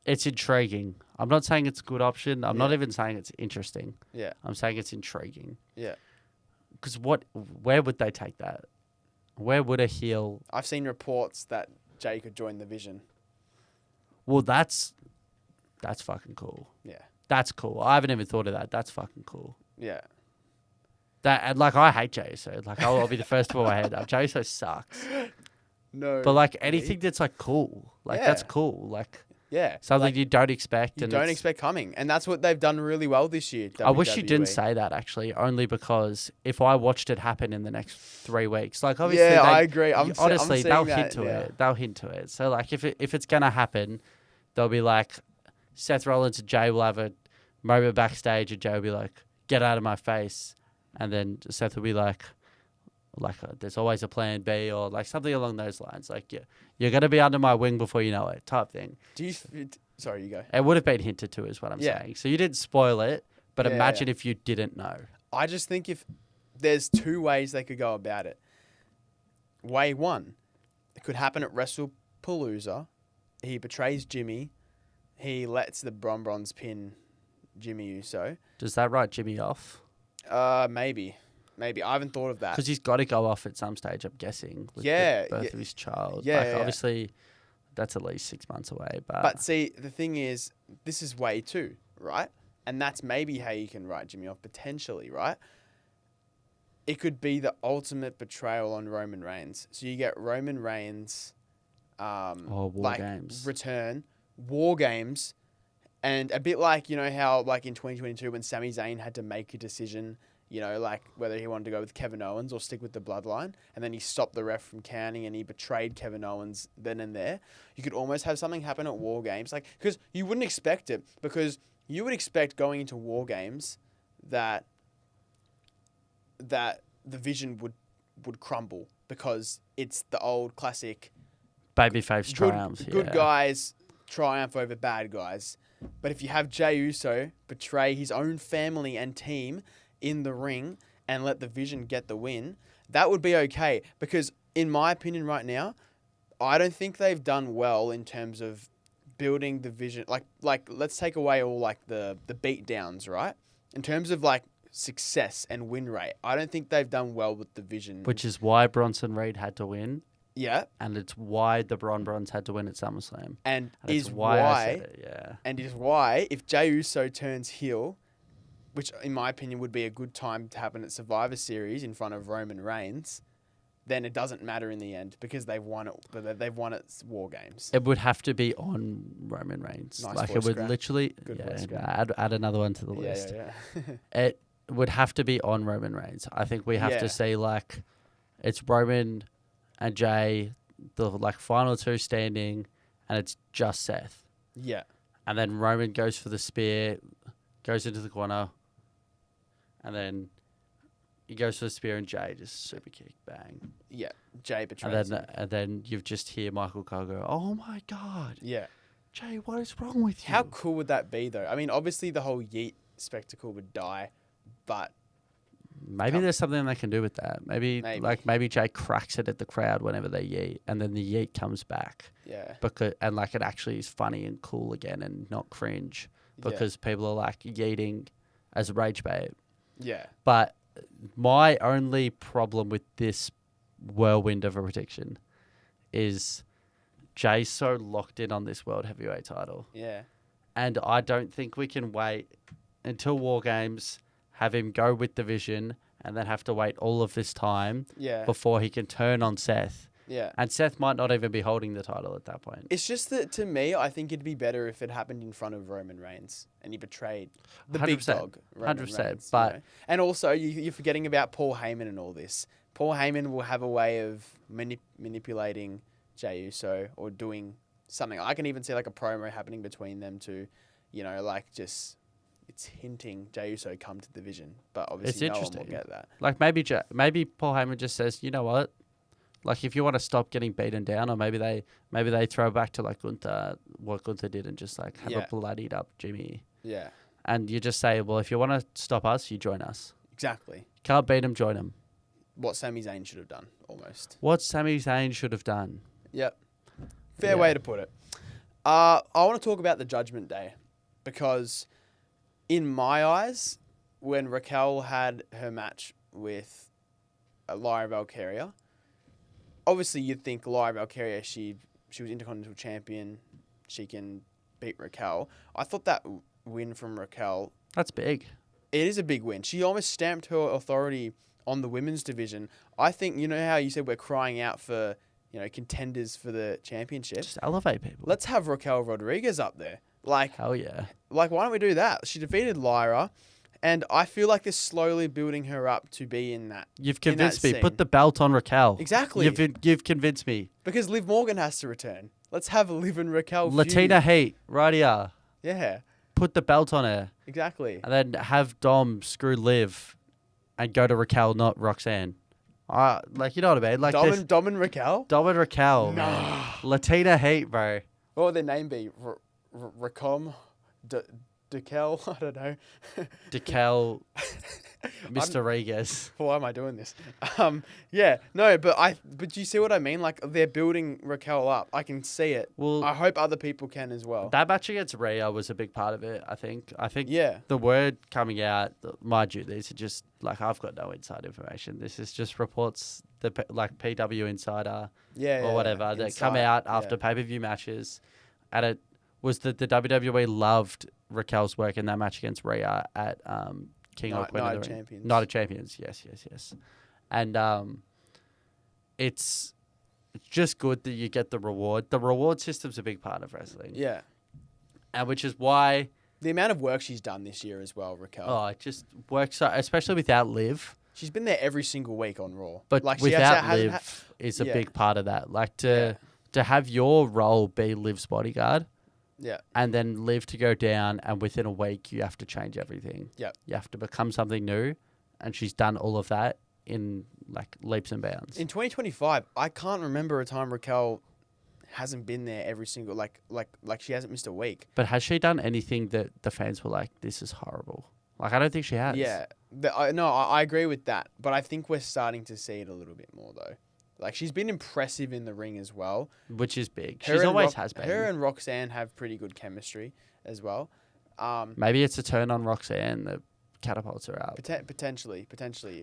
Speaker 2: It's intriguing. I'm not saying it's a good option. I'm not even saying it's interesting.
Speaker 1: Yeah.
Speaker 2: I'm saying it's intriguing.
Speaker 1: Yeah.
Speaker 2: Because where would they take that? Where would a heel...
Speaker 1: I've seen reports that Jey could join the Vision.
Speaker 2: Well, that's fucking cool.
Speaker 1: Yeah.
Speaker 2: That's cool. I haven't even thought of that. That's fucking cool.
Speaker 1: Yeah.
Speaker 2: That and like I hate Jey Uso. Like I'll be the first to put my hand up. Jey Uso sucks.
Speaker 1: No.
Speaker 2: But like anything that's like cool, like that's cool. Like something
Speaker 1: like,
Speaker 2: you don't expect.
Speaker 1: You
Speaker 2: and
Speaker 1: don't expect coming, and that's what they've done really well this year.
Speaker 2: I wish you didn't
Speaker 1: WWE.
Speaker 2: say that actually, only because if I watched it happen in the next 3 weeks, like obviously,
Speaker 1: I agree.
Speaker 2: Honestly,
Speaker 1: I'm
Speaker 2: they'll
Speaker 1: seeing
Speaker 2: hint
Speaker 1: that,
Speaker 2: to it. They'll hint to it. So like if it's gonna happen, they'll be like, Seth Rollins and Jey will have a moment backstage, and Jey will be like, "Get out of my face." And then Seth will be like there's always a plan B or like something along those lines. Like, you're going to be under my wing before you know it type thing.
Speaker 1: Sorry, you go.
Speaker 2: It would have been hinted to is what I'm saying. So you didn't spoil it, but imagine if you didn't know.
Speaker 1: I just think if there's 2 ways they could go about it. Way 1, it could happen at WrestlePalooza. He betrays Jimmy. He lets the Bron pin Jimmy Uso.
Speaker 2: Does that write Jimmy off?
Speaker 1: Maybe. I haven't thought of that.
Speaker 2: Because he's got to go off at some stage, I'm guessing. With the birth of his child. Obviously, that's at least 6 months away.
Speaker 1: But see, the thing is, this is way 2, right? And that's maybe how you can write Jimmy off, potentially, right? It could be the ultimate betrayal on Roman Reigns. So you get Roman Reigns,
Speaker 2: War Games.
Speaker 1: return, War Games, and a bit like, you know, how like in 2022 when Sami Zayn had to make a decision, you know, like whether he wanted to go with Kevin Owens or stick with the Bloodline, and then he stopped the ref from counting and he betrayed Kevin Owens then and there. You could almost have something happen at War Games, like, because you wouldn't expect it, because you would expect going into War Games that the Vision would crumble, because it's the old classic
Speaker 2: babyface triumph.
Speaker 1: Good guys triumph over bad guys. But if you have Jey Uso betray his own family and team in the ring and let the Vision get the win, that would be okay. Because in my opinion right now, I don't think they've done well in terms of building the Vision. Like let's take away all like the beat downs, right? In terms of like success and win rate, I don't think they've done well with the Vision.
Speaker 2: Which is why Bronson Reed had to win.
Speaker 1: Yeah.
Speaker 2: And it's why the Brons had to win at SummerSlam.
Speaker 1: And
Speaker 2: is why I said it,
Speaker 1: And is why if Jey Uso turns heel, which in my opinion would be a good time to happen at Survivor Series in front of Roman Reigns, then it doesn't matter in the end because they've won it. But they've won at War Games.
Speaker 2: It would have to be on Roman Reigns.
Speaker 1: Nice
Speaker 2: like
Speaker 1: voice
Speaker 2: it would
Speaker 1: crack.
Speaker 2: literally. Add another one to the list. It would have to be on Roman Reigns. I think we have to say like it's Roman and Jey, the like final 2 standing, and it's just Seth.
Speaker 1: Yeah.
Speaker 2: And then Roman goes for the spear, goes into the corner, and then he goes for the spear and Jey just super kick, bang.
Speaker 1: Yeah. Jey betrays him.
Speaker 2: And then you've just hear Michael Cole go, "Oh my God.
Speaker 1: Yeah.
Speaker 2: Jey, what is wrong with you?"
Speaker 1: How cool would that be though? I mean, obviously the whole yeet spectacle would die, but
Speaker 2: maybe there's something they can do with that. Maybe Jey cracks it at the crowd whenever they yeet, and then the yeet comes back.
Speaker 1: Yeah.
Speaker 2: And like it actually is funny and cool again and not cringe because people are like yeeting as a rage bait.
Speaker 1: Yeah.
Speaker 2: But my only problem with this whirlwind of a prediction is Jey's so locked in on this World Heavyweight title.
Speaker 1: Yeah.
Speaker 2: And I don't think we can wait until War Games, have him go with the Vision, and then have to wait all of this time
Speaker 1: Yeah.
Speaker 2: before he can turn on Seth.
Speaker 1: Yeah.
Speaker 2: And Seth might not even be holding the title at that point.
Speaker 1: It's just that, to me, I think it'd be better if it happened in front of Roman Reigns and he betrayed the big
Speaker 2: 100%,
Speaker 1: dog, Roman
Speaker 2: 100%,
Speaker 1: Reigns.
Speaker 2: but-
Speaker 1: And also, you're forgetting about Paul Heyman and all this. Paul Heyman will have a way of manipulating Jey Uso or doing something. I can even see like a promo happening between them to, like just... It's hinting Jey Uso come to the division, but obviously no one will get that.
Speaker 2: Like maybe Paul Heyman just says, you know what? Like if you want to stop getting beaten down, or maybe they throw back to like what Gunther did and just like have a bloodied up Jimmy.
Speaker 1: Yeah.
Speaker 2: And you just say, well, if you want to stop us, you join us.
Speaker 1: Exactly.
Speaker 2: Can't beat him, join him.
Speaker 1: What Sami Zayn should have done, almost.
Speaker 2: What Sami Zayn should have done.
Speaker 1: Yep. Fair way to put it. I want to talk about the Judgment Day because, in my eyes, when Raquel had her match with Lyra Valkyria, obviously you'd think Lyra Valkyria, she was Intercontinental Champion, she can beat Raquel. I thought that win from Raquel...
Speaker 2: That's big.
Speaker 1: It is a big win. She almost stamped her authority on the women's division. I think, you know how you said we're crying out for, contenders for the championship?
Speaker 2: Just elevate people.
Speaker 1: Let's have Raquel Rodriguez up there. Like,
Speaker 2: hell yeah.
Speaker 1: Like, why don't we do that? She defeated Lyra, and I feel like they're slowly building her up to be in that.
Speaker 2: You've convinced me.
Speaker 1: scene.
Speaker 2: Put the belt on Raquel.
Speaker 1: Exactly.
Speaker 2: You've convinced me.
Speaker 1: Because Liv Morgan has to return. Let's have Liv and Raquel
Speaker 2: Latina
Speaker 1: feud.
Speaker 2: Heat, right here.
Speaker 1: Yeah,
Speaker 2: Put the belt on her.
Speaker 1: exactly.
Speaker 2: And then have Dom screw Liv and go to Raquel, not Roxanne. Like, you know what I mean? Like
Speaker 1: Dom and Raquel?
Speaker 2: Dom and Raquel.
Speaker 1: Nah.
Speaker 2: Man. Latina Heat, bro.
Speaker 1: What would their name be? Racom? Dekel? I don't know.
Speaker 2: Decal. Mr. Regas.
Speaker 1: Why am I doing this? Yeah, no, but you see what I mean? Like, they're building Raquel up. I can see it.
Speaker 2: Well,
Speaker 1: I hope other people can as well.
Speaker 2: that match against Rhea was a big part of it, I think.
Speaker 1: Yeah.
Speaker 2: The word coming out, mind you, these are just, like, I've got no inside information. This is just reports, like PW Insider or whatever, that come out after pay-per-view matches. And it was that the WWE loved Raquel's work in that match against Rhea at King of Queen of the Ring. Night of Champions. Yes. And it's just good that you get the reward. The reward system's a big part of wrestling.
Speaker 1: Yeah.
Speaker 2: And which is why...
Speaker 1: The amount of work she's done this year as well, Raquel.
Speaker 2: Oh, it just works, so, especially without Liv.
Speaker 1: She's been there every single week on Raw.
Speaker 2: But
Speaker 1: like,
Speaker 2: without Liv is a big part of that. Like, to have your role be Liv's bodyguard...
Speaker 1: Yeah.
Speaker 2: And then Liv to go down, and within a week, you have to change everything.
Speaker 1: Yeah.
Speaker 2: You have to become something new, and she's done all of that in, like, leaps and bounds.
Speaker 1: In 2025, I can't remember a time Raquel hasn't been there every single, like she hasn't missed a week.
Speaker 2: But has she done anything that the fans were like, this is horrible? Like, I don't think she has.
Speaker 1: Yeah. I agree with that, but I think we're starting to see it a little bit more, though. Like, she's been impressive in the ring as well.
Speaker 2: Which is big. She's always has been.
Speaker 1: Her and Roxanne have pretty good chemistry as well.
Speaker 2: Maybe it's a turn on Roxanne that catapults her out.
Speaker 1: Potentially.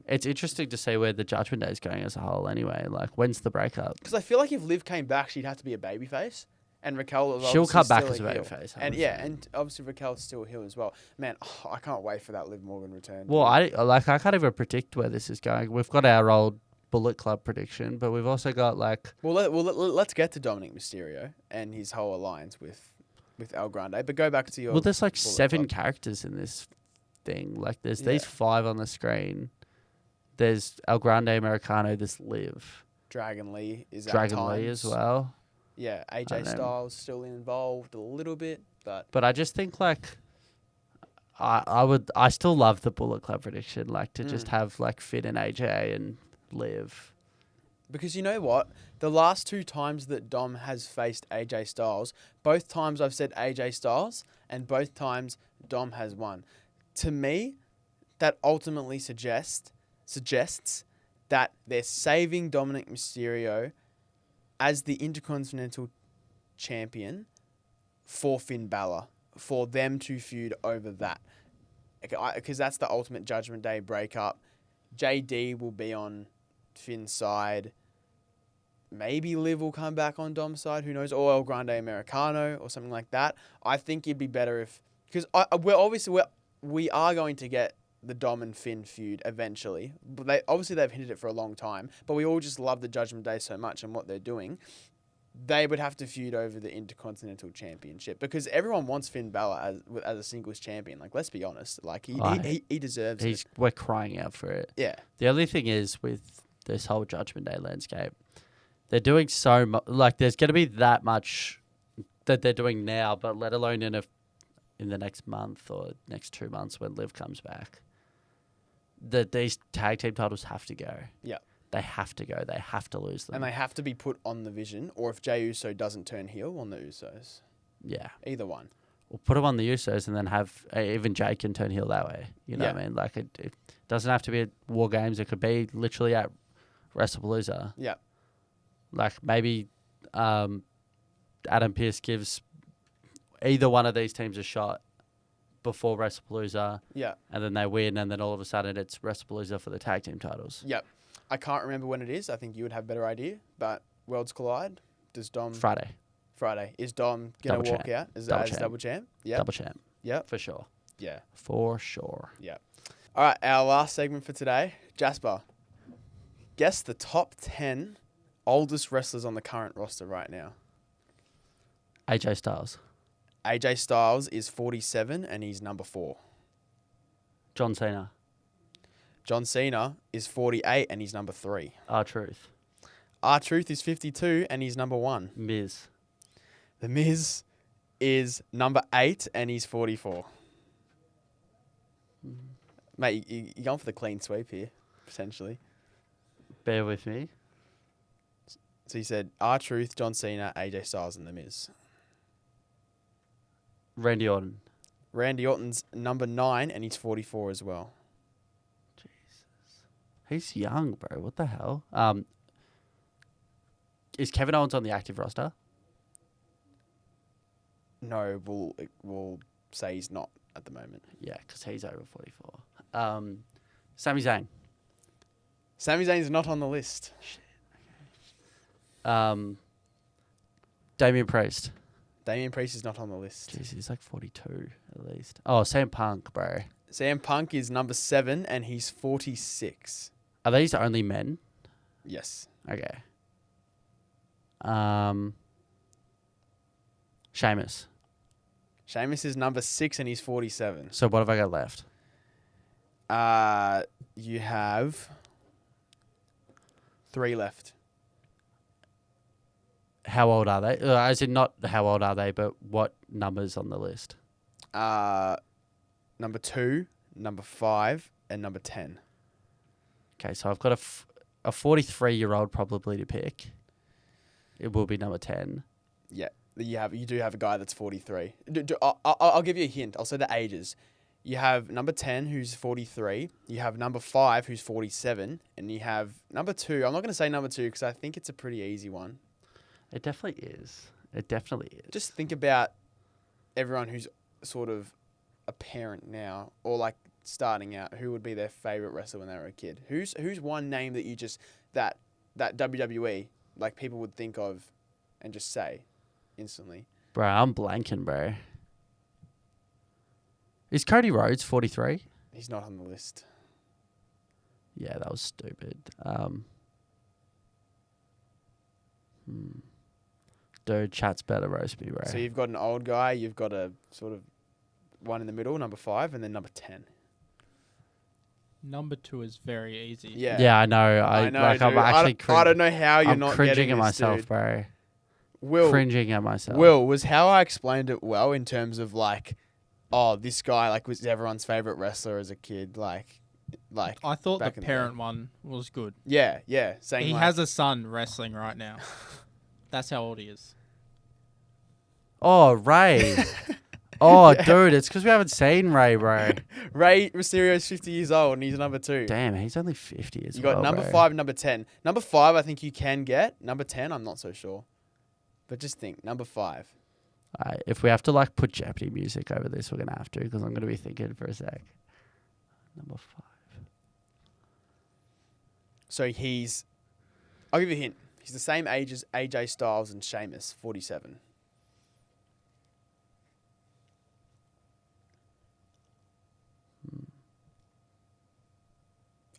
Speaker 2: It's interesting to see where the Judgment Day is going as a whole anyway. Like, when's the breakup?
Speaker 1: Because I feel like if Liv came back, she'd have to be a babyface. And Raquel...
Speaker 2: She'll come back as a babyface.
Speaker 1: And and obviously Raquel's still a heel as well. Man, I can't wait for that Liv Morgan return.
Speaker 2: Well, I can't even predict where this is going. We've got our old Bullet Club prediction, but we've also got like...
Speaker 1: let's get to Dominic Mysterio and his whole alliance with El Grande, but go back to your...
Speaker 2: Well, there's like
Speaker 1: Bullet
Speaker 2: 7
Speaker 1: Club.
Speaker 2: characters in this thing. Like, there's these 5 on the screen. There's El Grande Americano, there's Liv.
Speaker 1: Dragon Lee is
Speaker 2: Dragon Lee as well.
Speaker 1: Yeah, AJ Styles still involved a little bit, but...
Speaker 2: But I just think, like... I still love the Bullet Club prediction, like, to just have, like, Finn and AJ and Liv.
Speaker 1: Because you know what? The last 2 times that Dom has faced AJ Styles, both times I've said AJ Styles, and both times Dom has won. To me, that ultimately suggests that they're saving Dominic Mysterio as the Intercontinental Champion for Finn Balor, for them to feud over that. Because that's the ultimate Judgment Day breakup. JD will be on Finn's side. Maybe Liv will come back on Dom's side. Who knows? Or El Grande Americano or something like that. I think it'd be better if... Because we are going to get the Dom and Finn feud eventually. But they've hinted it for a long time, but we all just love the Judgment Day so much and what they're doing. They would have to feud over the Intercontinental Championship because everyone wants Finn Balor as a singles champion. Like, let's be honest. Like, he deserves it.
Speaker 2: We're crying out for it.
Speaker 1: Yeah.
Speaker 2: The only thing is with this whole Judgment Day landscape, they're doing so much. Like, there's going to be that much that they're doing now, but let alone in the next month or next 2 months when Liv comes back, that these tag team titles have to go.
Speaker 1: Yeah.
Speaker 2: They have to go. They have to lose them.
Speaker 1: And they have to be put on the Vision, or if Jey Uso doesn't turn heel, on the Usos.
Speaker 2: Yeah.
Speaker 1: Either one.
Speaker 2: Or put them on the Usos and then have even Jay can turn heel that way. You know what I mean? Like, it doesn't have to be at War Games. It could be literally at WrestlePalooza.
Speaker 1: Yeah.
Speaker 2: Like, maybe Adam Pearce gives either one of these teams a shot before WrestlePalooza.
Speaker 1: Yeah.
Speaker 2: And then they win, and then all of a sudden it's WrestlePalooza for the tag team titles.
Speaker 1: Yep. I can't remember when it is. I think you would have a better idea. But Worlds Collide. Does Dom...
Speaker 2: Friday.
Speaker 1: Is Dom going to walk out as double champ? Yeah.
Speaker 2: Double champ.
Speaker 1: Yeah.
Speaker 2: For sure.
Speaker 1: Yeah.
Speaker 2: For sure.
Speaker 1: Yeah. All right. Our last segment for today. Jasper, guess the top 10 oldest wrestlers on the current roster right now.
Speaker 2: AJ Styles.
Speaker 1: AJ Styles is 47 and he's number 4.
Speaker 2: John Cena.
Speaker 1: John Cena is 48 and he's number 3.
Speaker 2: R-Truth.
Speaker 1: R-Truth is 52 and he's number 1.
Speaker 2: Miz.
Speaker 1: The Miz is number 8 and he's 44. Mate, you're going for the clean sweep here, potentially.
Speaker 2: Bear with me.
Speaker 1: So you said R-Truth, John Cena, AJ Styles and The Miz.
Speaker 2: Randy Orton.
Speaker 1: Randy Orton's number 9 and he's 44 as well.
Speaker 2: He's young, bro. What the hell? Is Kevin Owens on the active roster?
Speaker 1: No, we'll say he's not at the moment.
Speaker 2: Yeah, because he's over 44. Sami Zayn.
Speaker 1: Sami Zayn's not on the list.
Speaker 2: Shit. Okay. Damian Priest.
Speaker 1: Damian Priest is not on the list.
Speaker 2: Jeez, he's like 42 at least. Oh, CM Punk, bro.
Speaker 1: CM Punk is number 7 and he's 46.
Speaker 2: Are these only men?
Speaker 1: Yes.
Speaker 2: Okay. Sheamus.
Speaker 1: Sheamus is number 6 and he's 47.
Speaker 2: So what have I got left?
Speaker 1: You have 3 left.
Speaker 2: How old are they? As in not how old are they, but what numbers on the list?
Speaker 1: Number 2, number 5, and number 10.
Speaker 2: Okay, so I've got a 43-year-old probably to pick. It will be number 10.
Speaker 1: Yeah, you do have a guy that's 43. I'll give you a hint. I'll say the ages. You have number 10 who's 43. You have number 5 who's 47, and you have number 2. I'm not going to say number 2 because I think it's a pretty easy one.
Speaker 2: It definitely is. It definitely is.
Speaker 1: Just think about everyone who's sort of a parent now or like starting out, who would be their favorite wrestler when they were a kid? Who's one name that you just that WWE like people would think of and just say instantly?
Speaker 2: Bro, I'm blanking, bro. Is Cody Rhodes 43?
Speaker 1: He's not on the list.
Speaker 2: Yeah, that was stupid. Dude, chat's better roast me, bro.
Speaker 1: So you've got an old guy, you've got a sort of one in the middle, number 5, and then number 10.
Speaker 3: Number 2 is very easy.
Speaker 2: Yeah, I know. I know. Like, I'm actually
Speaker 1: I don't know how you're
Speaker 2: I'm
Speaker 1: not
Speaker 2: cringing
Speaker 1: getting
Speaker 2: at
Speaker 1: this,
Speaker 2: myself,
Speaker 1: dude.
Speaker 2: bro.
Speaker 1: Cringing
Speaker 2: at myself.
Speaker 1: Was how I explained it well in terms of like, oh, this guy like was everyone's favorite wrestler as a kid, like.
Speaker 3: I thought the
Speaker 1: the
Speaker 3: parent one was good.
Speaker 1: Yeah. Saying
Speaker 3: He
Speaker 1: like,
Speaker 3: has a son wrestling right now. That's how old he is.
Speaker 2: Oh, Ray. Oh, dude, it's because we haven't seen Ray, bro.
Speaker 1: Rey Mysterio's 50 years old and he's number 2.
Speaker 2: Damn, he's only 50 as
Speaker 1: You
Speaker 2: well,
Speaker 1: got number
Speaker 2: bro.
Speaker 1: 5 and number 10. Number 5 I think you can get. Number 10 I'm not so sure. But just think, number 5.
Speaker 2: Alright, if we have to like put Jeopardy music over this, we're gonna have to because I'm gonna be thinking for a sec. Number 5.
Speaker 1: So I'll give you a hint. He's the same age as AJ Styles and Sheamus, 47.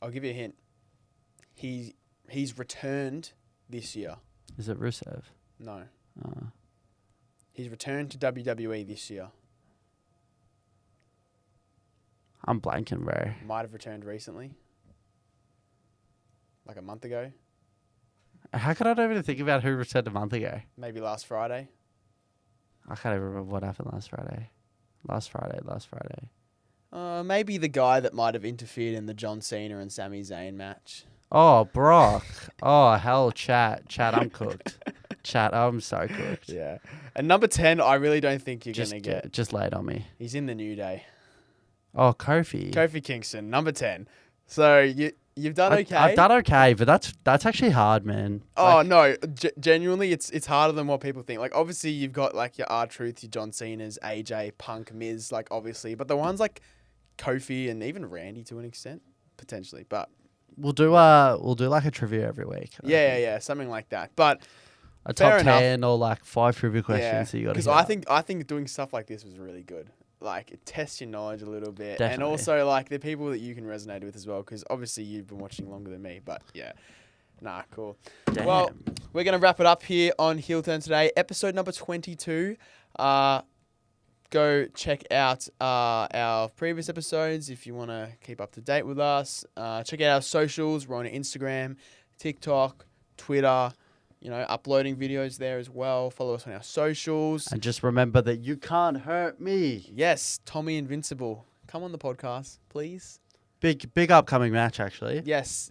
Speaker 1: I'll give you a hint. He's returned this year.
Speaker 2: Is it Rusev?
Speaker 1: No.
Speaker 2: Uh,
Speaker 1: He's returned to WWE this year.
Speaker 2: I'm blanking, bro.
Speaker 1: Might have returned recently. Like a month ago.
Speaker 2: How could I not even think about who returned a month ago?
Speaker 1: Maybe last Friday.
Speaker 2: I can't even remember what happened last Friday. Last Friday.
Speaker 1: Maybe the guy that might have interfered in the John Cena and Sami Zayn match.
Speaker 2: Oh, Brock. Oh, hell, chat. I'm cooked. Chat, I'm so cooked.
Speaker 1: Yeah. And number 10, I really don't think you're going to get.
Speaker 2: Just lay it on me.
Speaker 1: He's in the New Day.
Speaker 2: Oh, Kofi.
Speaker 1: Kofi Kingston, number 10. So you've done okay.
Speaker 2: I've done okay, but that's actually hard, man.
Speaker 1: Oh, no. Genuinely, it's harder than what people think. Like, obviously, you've got, like, your R-Truth, your John Cena's, AJ, Punk, Miz, like, obviously. But the ones like Kofi and even Randy to an extent, potentially. But
Speaker 2: we'll do like a trivia every week.
Speaker 1: Yeah, something like that. But
Speaker 2: a
Speaker 1: fair
Speaker 2: top
Speaker 1: enough.
Speaker 2: 10 or like 5 trivia questions.
Speaker 1: Yeah,
Speaker 2: So you got to.
Speaker 1: because I think doing stuff like this was really good. Like, it tests your knowledge a little bit.
Speaker 2: Definitely.
Speaker 1: And also, like, the people that you can resonate with as well, because obviously you've been watching longer than me. But, yeah. Nah, cool.
Speaker 2: Damn.
Speaker 1: Well, we're going to wrap it up here on Heel Turn today. Episode number 22. Go check out our previous episodes if you want to keep up to date with us. Check out our socials. We're on Instagram, TikTok, Twitter. You know, uploading videos there as well. Follow us on our socials.
Speaker 2: And just remember that you can't hurt me.
Speaker 1: Yes, Tommy Invincible. Come on the podcast, please.
Speaker 2: Big upcoming match, actually.
Speaker 1: Yes.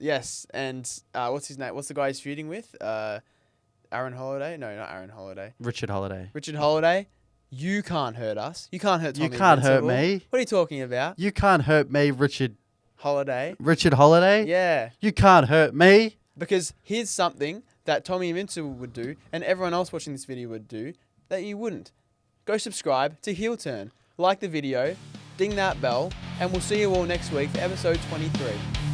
Speaker 1: And what's his name? What's the guy he's feuding with? Aaron Holiday? No, not Aaron Holiday.
Speaker 2: Richard Holiday.
Speaker 1: Richard Holiday. You can't hurt us. You can't hurt Tommy
Speaker 2: You can't hurt
Speaker 1: Invincible.
Speaker 2: me.
Speaker 1: What are you talking about?
Speaker 2: You can't hurt me, Richard
Speaker 1: Holiday.
Speaker 2: Holiday?
Speaker 1: Yeah.
Speaker 2: You can't hurt me.
Speaker 1: Because here's something that Tommy Invincible would do and everyone else watching this video would do that you wouldn't. Go subscribe to Heel Turn. Like the video, ding that bell, and we'll see you all next week for episode 23.